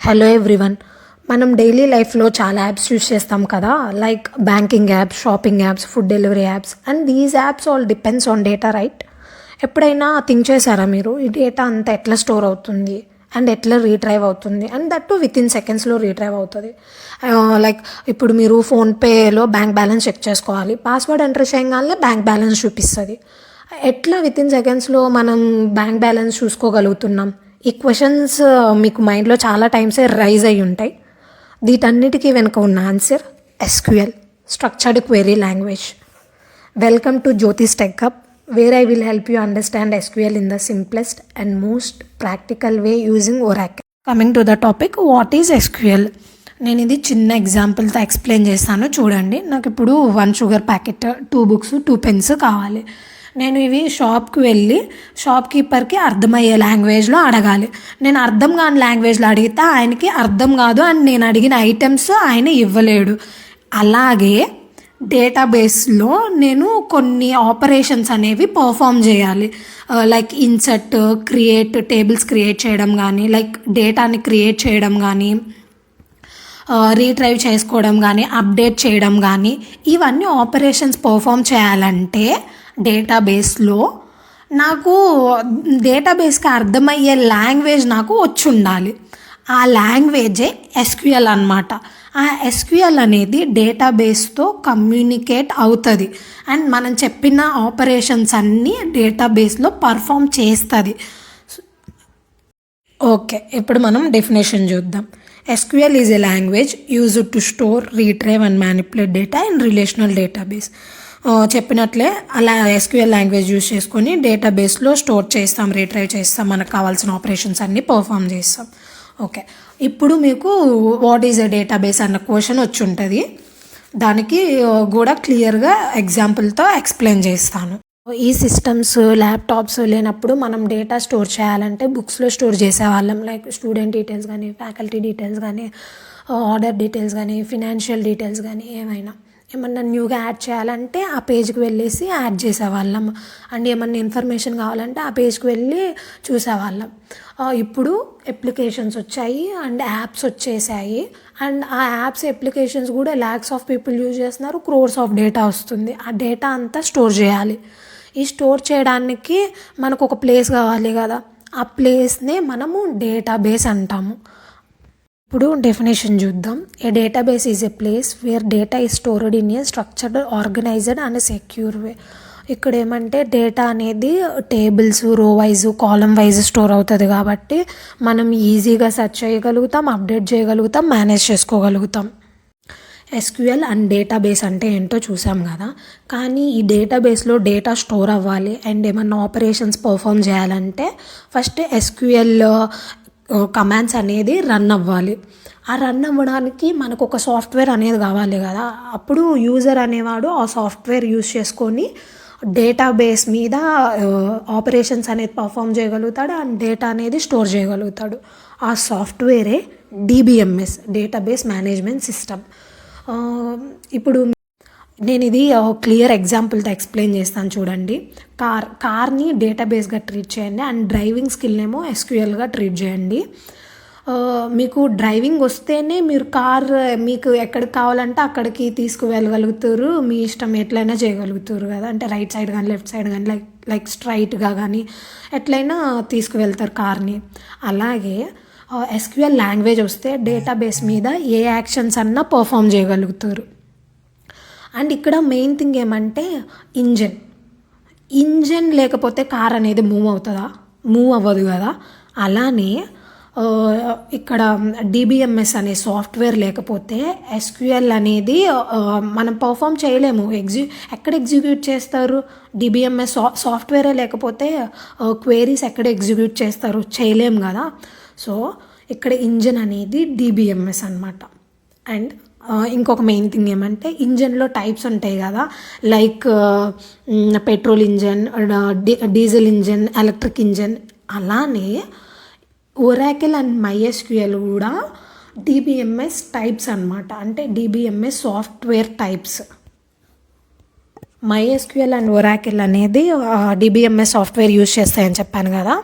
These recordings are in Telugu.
Hello everyone. మనం డైలీ లైఫ్లో చాలా యాప్స్ యూస్ చేస్తాం కదా, like banking apps, shopping apps, food delivery apps. And these apps all depends on data, right? ఎప్పుడైనా థింక్ చేశారా మీరు, ఈ డేటా అంతా ఎట్లా స్టోర్ అవుతుంది అండ్ ఎట్లా రీట్రైవ్ అవుతుంది? And that to with in సెకండ్స్లో రీట్రైవ్ అవుతుంది. లైక్ ఇప్పుడు మీరు ఫోన్పేలో బ్యాంక్ బ్యాలెన్స్ చెక్ చేసుకోవాలి, పాస్వర్డ్ ఎంటర్ చేయగానే బ్యాంక్ బ్యాలెన్స్ చూపిస్తుంది. ఎట్లా విత్ ఇన్ సెకండ్స్లో మనం బ్యాంక్ బ్యాలెన్స్ చూసుకోగలుగుతున్నాం? ఈ క్వశ్చన్స్ మీకు మైండ్లో చాలా టైమ్సే రైజ్ అయ్యి ఉంటాయి. వీటన్నిటికీ వెనుక ఉన్న answer SQL, structured query language. Welcome to Jyothi's tech hub, where I will help you understand SQL in the simplest and most practical way using Oracle. Coming to the topic, what is SQL? నేను ఇది చిన్న ఎగ్జాంపుల్తో ఎక్స్ప్లెయిన్ చేస్తాను, చూడండి. నాకు ఇప్పుడు 1 షుగర్ ప్యాకెట్, 2 బుక్స్, 2 పెన్స్ కావాలి. నేను ఇవి షాప్కి వెళ్ళి షాప్ కీపర్కి అర్థమయ్యే లాంగ్వేజ్లో అడగాలి. నేను అర్థం కాని లాంగ్వేజ్లో అడిగితే ఆయనకి అర్థం కాదు అండ్ నేను అడిగిన ఐటమ్స్ ఆయన ఇవ్వలేడు. అలాగే డేటాబేస్లో నేను కొన్ని ఆపరేషన్స్ అనేవి పర్ఫామ్ చేయాలి, like insert, create, tables create చేయడం కానీ, లైక్ డేటాని క్రియేట్ చేయడం కానీ, రీట్రైవ్ చేసుకోవడం కానీ, అప్డేట్ చేయడం కానీ, ఇవన్నీ ఆపరేషన్స్ పర్ఫామ్ చేయాలంటే డేటాబేస్లో నాకు డేటాబేస్కి అర్థమయ్యే లాంగ్వేజ్ నాకు వచ్చి ఉండాలి. ఆ లాంగ్వేజే SQL అన్నమాట. ఆ SQL అనేది డేటాబేస్తో కమ్యూనికేట్ అవుతుంది అండ్ మనం చెప్పిన ఆపరేషన్స్ అన్నీ డేటాబేస్లో పర్ఫామ్ చేస్తుంది. ఓకే, ఇప్పుడు మనం డెఫినేషన్ చూద్దాం. SQL is a language used to store, retrieve and manipulate data in relational database. చెప్పినట్లే అలా SQL లాంగ్వేజ్ యూజ్ చేసుకొని డేటాబేస్లో స్టోర్ చేస్తాం, రీట్రైవ్ చేస్తాం, మనకు కావాల్సిన ఆపరేషన్స్ అన్నీ పర్ఫామ్ చేస్తాం. ఓకే, ఇప్పుడు మీకు వాట్ ఈజ్ ఎ డేటాబేస్ అన్న క్వశ్చన్ వచ్చి ఉంటుంది. దానికి కూడా క్లియర్గా ఎగ్జాంపుల్తో ఎక్స్ప్లెయిన్ చేస్తాను. ఈ సిస్టమ్స్, ల్యాప్టాప్స్ లేనప్పుడు మనం డేటా స్టోర్ చేయాలంటే బుక్స్లో స్టోర్ చేసేవాళ్ళం, లైక్ స్టూడెంట్ డీటెయిల్స్ కానీ, ఫ్యాకల్టీ డీటెయిల్స్ కానీ, ఆర్డర్ డీటెయిల్స్ కానీ, ఫినాన్షియల్ డీటెయిల్స్ కానీ, ఏమన్నా న్యూగా యాడ్ చేయాలంటే ఆ పేజ్కి వెళ్ళేసి యాడ్ చేసేవాళ్ళం. అండ్ ఏమన్నా ఇన్ఫర్మేషన్ కావాలంటే ఆ పేజ్కి వెళ్ళి చూసేవాళ్ళం. ఇప్పుడు అప్లికేషన్స్ వచ్చాయి అండ్ యాప్స్ వచ్చేసాయి. అండ్ ఆ యాప్స్, అప్లికేషన్స్ కూడా ల్యాక్స్ ఆఫ్ పీపుల్ యూజ్ చేస్తున్నారు, క్రోర్స్ ఆఫ్ డేటా వస్తుంది. ఆ డేటా అంతా స్టోర్ చేయాలి. ఈ స్టోర్ చేయడానికి మనకు ఒక ప్లేస్ కావాలి కదా, ఆ ప్లేస్నే మనము డేటాబేస్ అంటాము. ఇప్పుడు డెఫినేషన్ చూద్దాం. A database is a place where data is stored in a structured, organized and secure way. ఇక్కడ ఏమంటే డేటా అనేది టేబుల్స్, రో వైజ్, కాలం వైజ్ స్టోర్ అవుతుంది కాబట్టి మనం ఈజీగా సెర్చ్ చేయగలుగుతాం, అప్డేట్ చేయగలుగుతాం, మేనేజ్ చేసుకోగలుగుతాం. SQL అండ్ డేటాబేస్ అంటే ఏంటో చూసాం కదా, కానీ ఈ డేటాబేస్లో డేటా స్టోర్ అవ్వాలి అండ్ ఏమన్నా ఆపరేషన్స్ పర్ఫామ్ చేయాలంటే ఫస్ట్ SQL కమాండ్స్ అనేది రన్ అవ్వాలి. ఆ రన్ అవ్వడానికి మనకు ఒక సాఫ్ట్వేర్ అనేది కావాలి కదా. అప్పుడు యూజర్ అనేవాడు ఆ సాఫ్ట్వేర్ యూజ్ చేసుకొని డేటాబేస్ మీద ఆపరేషన్స్ అనేది పర్ఫామ్ చేయగలుగుతాడు అండ్ డేటా అనేది స్టోర్ చేయగలుగుతాడు. ఆ సాఫ్ట్వేరే DBMS, డేటాబేస్ మేనేజ్మెంట్ సిస్టమ్. ఇప్పుడు నేను ఇది క్లియర్ ఎగ్జాంపుల్తో ఎక్స్ప్లెయిన్ చేస్తాను, చూడండి. కార్ని డేటాబేస్గా ట్రీట్ చేయండి అండ్ డ్రైవింగ్ స్కిల్నేమో SQLగా ట్రీట్ చేయండి. మీకు డ్రైవింగ్ వస్తేనే మీరు కార్ మీకు ఎక్కడికి కావాలంటే అక్కడికి తీసుకువెళ్ళగలుగుతారు, మీ ఇష్టం ఎట్లయినా చేయగలుగుతారు కదా. అంటే రైట్ సైడ్ కానీ, లెఫ్ట్ సైడ్ కానీ, లైక్ స్ట్రైట్గా కానీ ఎట్లయినా తీసుకువెళ్తారు కార్ని. అలాగే SQL లాంగ్వేజ్ వస్తే డేటాబేస్ మీద ఏ యాక్షన్స్ అన్నా పర్ఫామ్ చేయగలుగుతారు. అండ్ ఇక్కడ మెయిన్ థింగ్ ఏమంటే ఇంజన్ లేకపోతే కార్ అనేది మూవ్ అవ్వదు కదా. అలానే ఇక్కడ DBMS అనే సాఫ్ట్వేర్ లేకపోతే SQL అనేది మనం పర్ఫామ్ చేయలేము. ఎక్కడ ఎగ్జిక్యూట్ చేస్తారు? DBMS సాఫ్ట్వేరే లేకపోతే క్వేరీస్ ఎక్కడ ఎగ్జిక్యూట్ చేస్తారు? చేయలేము కదా. సో ఇక్కడ ఇంజన్ అనేది DBMS అన్నమాట. అండ్ ఇంకొక మెయిన్ థింగ్ ఏమంటే ఇంజన్లో టైప్స్ ఉంటాయి కదా, like petrol engine, diesel engine, electric engine. అలానే Oracle అండ్ MySQL కూడా DBMS టైప్స్ అన్నమాట. అంటే DBMS software types. MySQL and Oracle అనేది DBMS సాఫ్ట్వేర్ యూజ్ చేస్తాయని చెప్పాను కదా.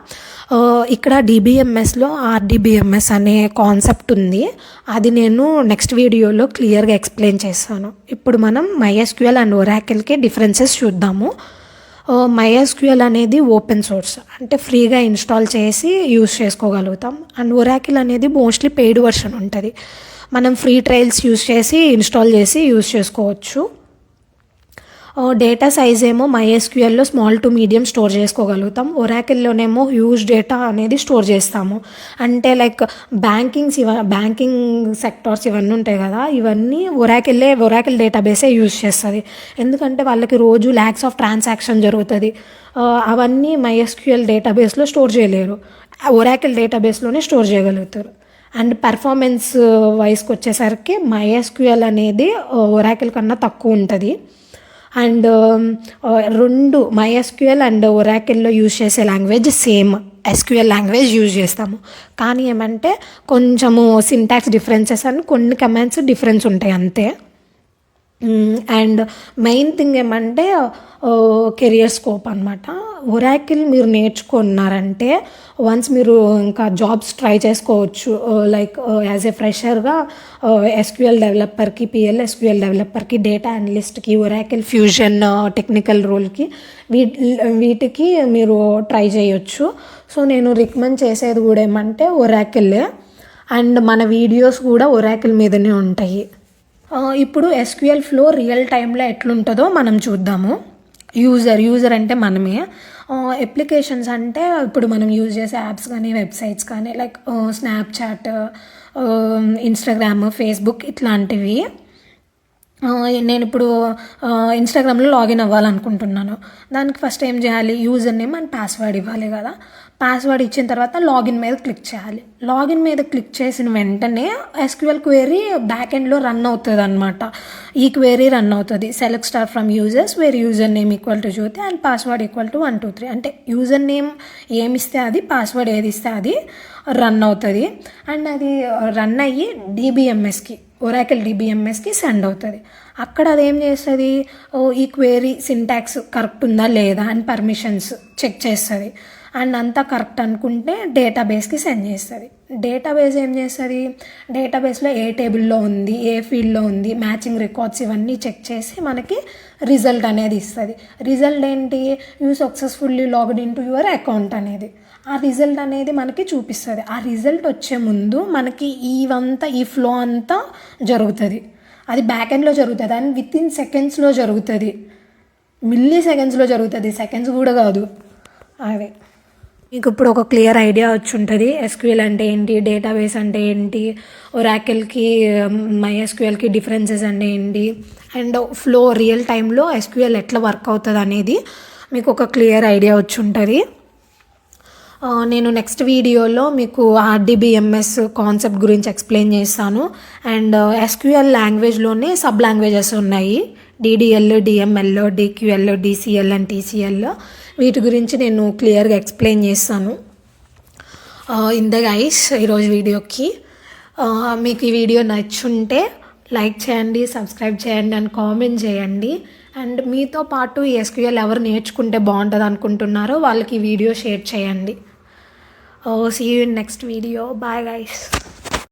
ఇక్కడ డిబిఎంఎస్లో ఆర్డిబిఎంఎస్ అనే కాన్సెప్ట్ ఉంది. అది నేను నెక్స్ట్ వీడియోలో క్లియర్గా ఎక్స్ప్లెయిన్ చేస్తాను. ఇప్పుడు మనం MySQL అండ్ ఒరాకిల్కి డిఫరెన్సెస్ చూద్దాము. MySQL అనేది ఓపెన్ సోర్స్, అంటే ఫ్రీగా ఇన్స్టాల్ చేసి యూస్ చేసుకోగలుగుతాం. అండ్ ఒరాకిల్ అనేది మోస్ట్లీ పెయిడ్ వర్షన్ ఉంటుంది. మనం ఫ్రీ ట్రయల్స్ యూస్ చేసి ఇన్స్టాల్ చేసి యూస్ చేసుకోవచ్చు. డేటా సైజ్ ఏమో MySQLలో స్మాల్ టు మీడియం స్టోర్ చేసుకోగలుగుతాం. ఒరాకిల్లోనేమో హ్యూజ్ డేటా అనేది స్టోర్ చేస్తాము. అంటే లైక్ బ్యాంకింగ్ సెక్టార్స్ ఇవన్నీ ఉంటాయి కదా, ఇవన్నీ ఒరాకిల్ డేటాబేసే యూజ్ చేస్తుంది. ఎందుకంటే వాళ్ళకి రోజు ల్యాక్స్ ఆఫ్ ట్రాన్సాక్షన్ జరుగుతుంది. అవన్నీ MySQL డేటాబేస్లో స్టోర్ చేయలేరు, ఒరాకిల్ డేటాబేస్లోనే స్టోర్ చేయగలుగుతారు. అండ్ పర్ఫార్మెన్స్ వైస్కి వచ్చేసరికి MySQL అనేది ఒరాకిల్ కన్నా తక్కువ ఉంటుంది. అండ్ రెండు MySQL అండ్ ఒరాకిల్లో యూజ్ చేసే language same SQL language use చేస్తాము. కానీ ఏమంటే కొంచెము సింటాక్స్ డిఫరెన్సెస్ అని కొన్ని కమాండ్స్ డిఫరెన్స్ ఉంటాయి అంతే. అండ్ మెయిన్ థింగ్ ఏమంటే కెరియర్ స్కోప్ అనమాట. ఒరాకిల్ మీరు నేర్చుకున్నారంటే వన్స్ మీరు ఇంకా జాబ్స్ ట్రై చేసుకోవచ్చు. లైక్ యాజ్ ఏ ఫ్రెషర్గా SQL డెవలపర్కి, PLSQL డెవలపర్కి, డేటా అనలిస్ట్కి, ఒరాకిల్ ఫ్యూజన్ టెక్నికల్ రోల్కి వీటికి మీరు ట్రై చేయొచ్చు. సో నేను రికమెండ్ చేసేది కూడా ఏమంటే ఒరాకిల్. అండ్ మన వీడియోస్ కూడా ఒరాకిల్ మీదనే ఉంటాయి. ఇప్పుడు SQL ఫ్లో రియల్ టైంలో ఎట్లుంటుందో మనం చూద్దాము. యూజర్ అంటే మనమే. అప్లికేషన్స్ అంటే ఇప్పుడు మనం యూజ్ చేసే యాప్స్ కానీ వెబ్సైట్స్ కానీ లైక్ స్నాప్చాట్, ఇన్స్టాగ్రామ్, ఫేస్బుక్ ఇట్లాంటివి. నేను ఇప్పుడు ఇన్స్టాగ్రామ్లో లాగిన్ అవ్వాలనుకుంటున్నాను. దానికి ఫస్ట్ ఏం చేయాలి, యూజర్ నేమ్ అండ్ పాస్వర్డ్ ఇవ్వాలి కదా. పాస్వర్డ్ ఇచ్చిన తర్వాత లాగిన్ మీద క్లిక్ చేయాలి. లాగిన్ మీద క్లిక్ చేసిన వెంటనే SQL క్వెరీ బ్యాక్ ఎండ్లో రన్ అవుతుంది అనమాట. ఈ క్వెరీ రన్ అవుతుంది, select star from users where user name equal to Jyothi and password equal to 1 2 3. అంటే యూజర్ నేమ్ ఏమిస్తే అది, పాస్వర్డ్ ఏది ఇస్తే అది రన్ అవుతుంది. అండ్ అది రన్ అయ్యి DBMSకి, ఒరాకిల్ DBMSకి సెండ్ అవుతుంది. అక్కడ అదేం చేస్తుంది, ఈ క్వెరీ సింటాక్స్ కరెక్ట్ ఉందా లేదా అని పర్మిషన్స్ చెక్ చేస్తుంది. అండ్ అంతా కరెక్ట్ అనుకుంటే డేటాబేస్కి సెండ్ చేస్తుంది. డేటాబేస్ ఏం చేస్తుంది, డేటాబేస్లో ఏ టేబుల్లో ఉంది, ఏ ఫీల్డ్లో ఉంది, మ్యాచింగ్ రికార్డ్స్ ఇవన్నీ చెక్ చేసి మనకి రిజల్ట్ అనేది ఇస్తుంది. రిజల్ట్ ఏంటి, you successfully logged in to your account అనేది. ఆ రిజల్ట్ అనేది మనకి చూపిస్తుంది. ఆ రిజల్ట్ వచ్చే ముందు మనకి ఈ ఫ్లో అంతా జరుగుతుంది. అది బ్యాక్ ఎండ్లో జరుగుతుంది అండ్ విత్ ఇన్ సెకండ్స్లో జరుగుతుంది, మిల్లీ సెకండ్స్లో జరుగుతుంది, సెకండ్స్ కూడా కాదు. అదే మీకు ఇప్పుడు ఒక క్లియర్ ఐడియా వచ్చి ఉంటుంది SQL అంటే ఏంటి, డేటాబేస్ అంటే ఏంటి, ఒరాకిల్కి MySQLకి డిఫరెన్సెస్ అంటే ఏంటి, అండ్ ఫ్లో రియల్ టైంలో SQL ఎట్లా వర్క్ అవుతుంది అనేది మీకు ఒక క్లియర్ ఐడియా వచ్చి ఉంటుంది. నేను నెక్స్ట్ వీడియోలో మీకు RDBMS కాన్సెప్ట్ గురించి ఎక్స్ప్లెయిన్ చేస్తాను. అండ్ SQL లాంగ్వేజ్లోనే సబ్ లాంగ్వేజెస్ ఉన్నాయి, DDL, DML, DQL, DCL and TCL. వీటి గురించి నేను క్లియర్గా ఎక్స్ప్లెయిన్ చేస్తాను. ఇంత గైస్ ఈరోజు వీడియోకి. మీకు ఈ వీడియో నచ్చుంటే లైక్ చేయండి, సబ్స్క్రైబ్ చేయండి అండ్ కామెంట్ చేయండి. అండ్ మీతో పాటు ఈ SQL ఎవరు నేర్చుకుంటే బాగుంటుంది అనుకుంటున్నారో వాళ్ళకి ఈ వీడియో షేర్ చేయండి. See you in next video. Bye guys.